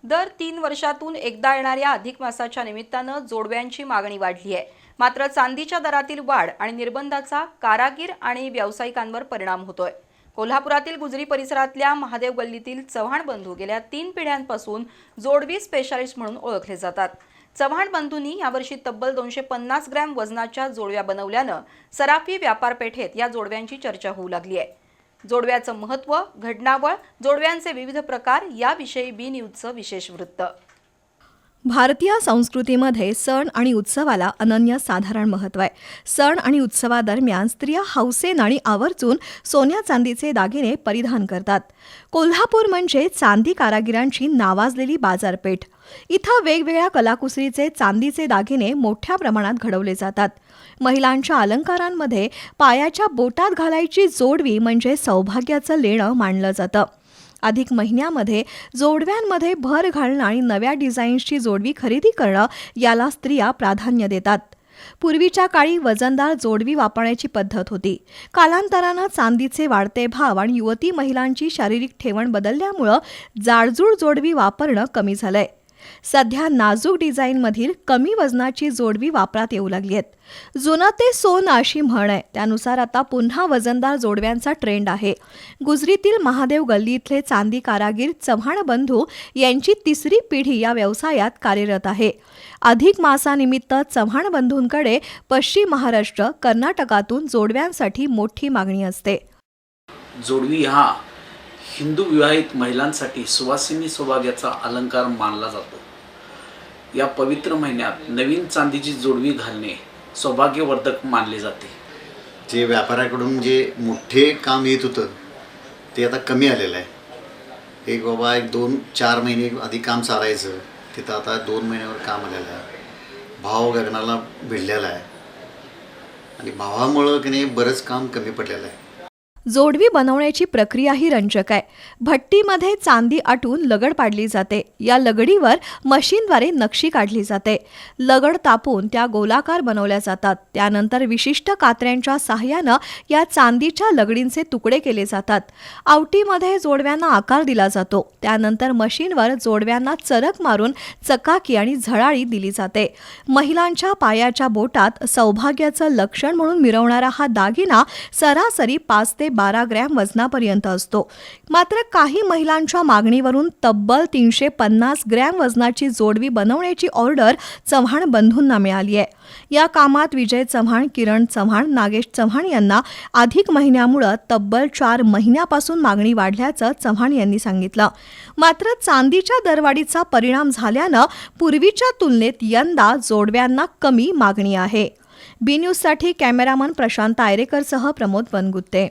दर 3 वर्षातून एकदा येणाऱ्या अधिक मासाच्या निमित्तानं जोडव्यांची मागणी वाढली आहे। मात्र चांदीच्या दरातील वाढ आणि निर्बंधाचा कारागीर आणि व्यावसायिकांवर परिणाम होतोय। कोल्हापुरातील गुजरी परिसरातल्या महादेव गल्लीतील चव्हाण बंधू गेल्या 3 पिढ्यांपासून जोडवी स्पेशालिस्ट म्हणून ओळखले जातात। चव्हाण बंधूंनी यावर्षी तब्बल 250 ग्रॅम वजनाच्या जोडव्या बनवल्यानं सराफी व्यापारपेठेत या जोडव्यांची चर्चा होऊ लागली आहे। जोडव्याचं महत्त्व, घडणावळ, जोडव्यांचे विविध प्रकार याविषयी बी न्यूजचं विशेष वृत्त। भारतीय संस्कृतीमध्ये सण आणि उत्सवाला अनन्यसाधारण महत्त्व आहे। सण आणि उत्सवादरम्यान स्त्रिया हौसेनं आणि आवर्जून सोन्या चांदीचे दागिने परिधान करतात। कोल्हापूर म्हणजे चांदी कारागिरांची नावाजलेली बाजारपेठ। इथं वेगवेगळ्या कलाकुसरीचे चांदीचे दागिने मोठ्या प्रमाणात घडवले जातात। महिलांच्या अलंकारांमध्ये पायाच्या बोटात घालायची जोडवी म्हणजे सौभाग्याचं लेणं मानलं जातं। अधिक महिन्यामध्ये जोडव्यांमध्ये भर घालणं आणि नव्या डिझाईन्सची जोडवी खरेदी करणं याला स्त्रिया प्राधान्य देतात। पूर्वीच्या काळी वजनदार जोडवी वापरण्याची पद्धत होती। कालांतरानं चांदीचे वाढते भाव आणि युवती महिलांची शारीरिक ठेवण बदलल्यामुळं जाडजूड जोडवी वापरणं कमी झालंय। सध्या नाजूक डिझाईनमधील कमी वजनाची जोडवी वापरात येऊ लागली आहेत। जुनं ते सोनं अशी म्हण आहे, त्यानुसार आता पुन्हा वजनदार जोडव्यांचा ट्रेंड आहे। गुजरीतील महादेव गल्लीतले चांदी कारागीर चव्हाण बंधू यांची 3री पिढी या व्यवसायात कार्यरत आहे। अधिक मासानिमित्त चव्हाण बंधूंकडे पश्चिम महाराष्ट्र, कर्नाटकातून जोडव्यांसाठी मोठी मागणी असते। जोडवी हा हिंदू विवाहित महिलांसाठी सुवासिनी सौभाग्याचा अलंकार मानला जातो। या पवित्र महिन्यात नवीन चांदीची जोडवी घालणे सौभाग्यवर्धक मानले जाते। जे व्यापाऱ्याकडून जे मोठे काम येत होतं ते आता कमी आलेलं आहे। एक बाबा 2-4 महिने आधी काम चालायचं, तिथं आता 2 महिन्यावर काम आलेलं आहे। भाव गगनाला भिडलेला आहे आणि भावामुळं की नाही बरंच काम कमी पडलेलं आहे। जोडवी बनवण्याची प्रक्रिया ही रंजक आहे। भट्टीमध्ये चांदी आटून लगड पाडली जाते। या लगडीवर मशीनद्वारे नक्षी काढली जाते। लगड तापून त्या गोलाकार बनवल्या जातात। त्यानंतर विशिष्ट कात्र्यांच्या सहाय्यानं या चांदीच्या लगडींचे तुकडे केले जातात। आवटीमध्ये जोडव्यांना आकार दिला जातो। त्यानंतर मशीनवर जोडव्यांना चरक मारून चकाकी आणि झळाळी दिली जाते। महिलांच्या पायाच्या बोटात सौभाग्याचं लक्षण म्हणून मिरवणारा हा दागिना सरासरी 5 ते 12 ग्रॅम वजनापर्यंत असतो। मात्र काही महिलांच्या मागणीवरून तब्बल 350 ग्रॅम वजनाची जोडवी बनवण्याची ऑर्डर चव्हाण बंधूंना मिळाली आहे। या कामात विजय चव्हाण, किरण चव्हाण, नागेश चव्हाण यांना अधिक महिन्यामुळे तब्बल 4 महिन्यापासून मागणी वाढल्याचं चव्हाण यांनी सांगितलं। मात्र चांदीच्या दरवाढीचा परिणाम झाल्यानं पूर्वीच्या तुलनेत यंदा जोडव्यांना कमी मागणी आहे। बी न्यूजसाठी कॅमेरामन प्रशांत आयरेकरसह प्रमोद वनगुत्ते।